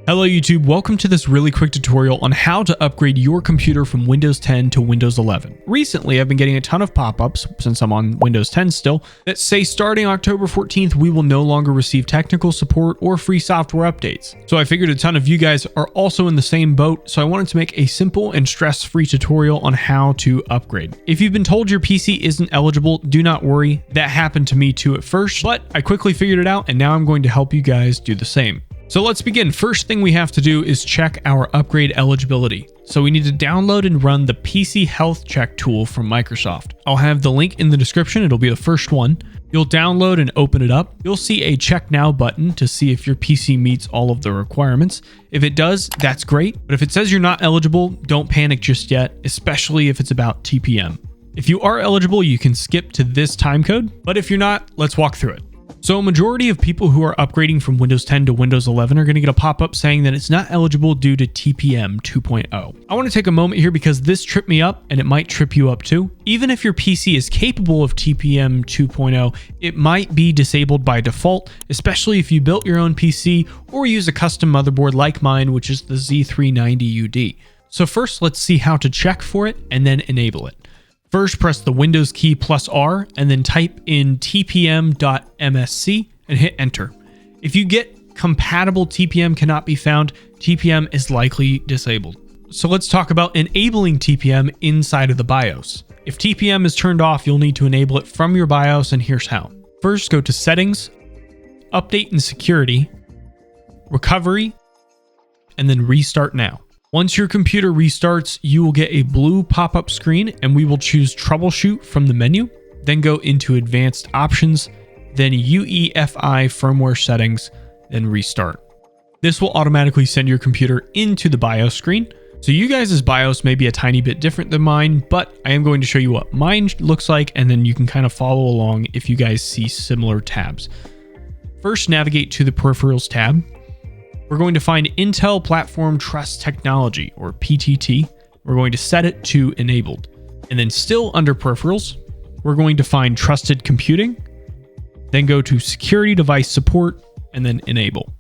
Hello YouTube, welcome to this really quick tutorial on how to upgrade your computer from Windows 10 to Windows 11. Recently, I've been getting a ton of pop-ups, since I'm on Windows 10 still, that say starting October 14th, we will no longer receive technical support or free software updates. So I figured a ton of you guys are also in the same boat, so I wanted to make a simple and stress-free tutorial on how to upgrade. If you've been told your PC isn't eligible, do not worry. That happened to me too at first, but I quickly figured it out, and now I'm going to help you guys do the same. So let's begin. First thing we have to do is check our upgrade eligibility. So we need to download and run the PC Health Check tool from Microsoft. I'll have the link in the description. It'll be the first one. You'll download and open it up. You'll see a Check Now button to see if your PC meets all of the requirements. If it does, that's great. But if it says you're not eligible, don't panic just yet, especially if it's about TPM. If you are eligible, you can skip to this time code. But if you're not, let's walk through it. So a majority of people who are upgrading from Windows 10 to Windows 11 are going to get a pop-up saying that it's not eligible due to TPM 2.0. I want to take a moment here because this tripped me up and it might trip you up too. Even if your PC is capable of TPM 2.0, it might be disabled by default, especially if you built your own PC or use a custom motherboard like mine, which is the Z390UD. So first, let's see how to check for it and then enable it. First, press the Windows key +R and then type in tpm.msc and hit enter. If you get compatible TPM cannot be found, TPM is likely disabled. So let's talk about enabling TPM inside of the BIOS. If TPM is turned off, you'll need to enable it from your BIOS, and here's how. First, go to Settings, Update and Security, Recovery, and then Restart Now. Once your computer restarts, you will get a blue pop-up screen and we will choose Troubleshoot from the menu, then go into Advanced Options, then UEFI Firmware Settings, then Restart. This will automatically send your computer into the BIOS screen. So you guys' BIOS may be a tiny bit different than mine, but I am going to show you what mine looks like and then you can kind of follow along if you guys see similar tabs. First, navigate to the Peripherals tab. We're going to find Intel Platform Trust Technology, or PTT. We're going to set it to enabled. And then still under Peripherals, we're going to find Trusted Computing, then go to Security Device Support, and then Enable.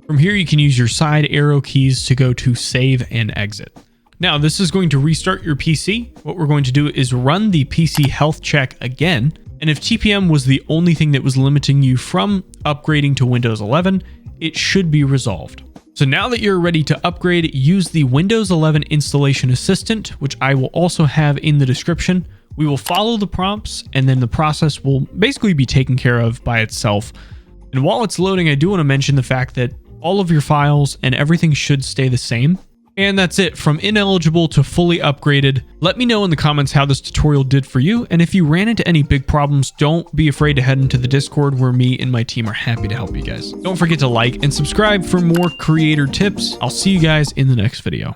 From here, you can use your side arrow keys to go to Save and Exit. Now, this is going to restart your PC. What we're going to do is run the PC Health Check again. And if TPM was the only thing that was limiting you from upgrading to Windows 11, it should be resolved. So now that you're ready to upgrade, use the Windows 11 Installation Assistant, which I will also have in the description. We will follow the prompts and then the process will basically be taken care of by itself. And while it's loading, I do want to mention the fact that all of your files and everything should stay the same. And that's it, from ineligible to fully upgraded. Let me know in the comments how this tutorial did for you, and if you ran into any big problems, don't be afraid to head into the Discord where me and my team are happy to help you guys. Don't forget to like and subscribe for more creator tips. I'll see you guys in the next video.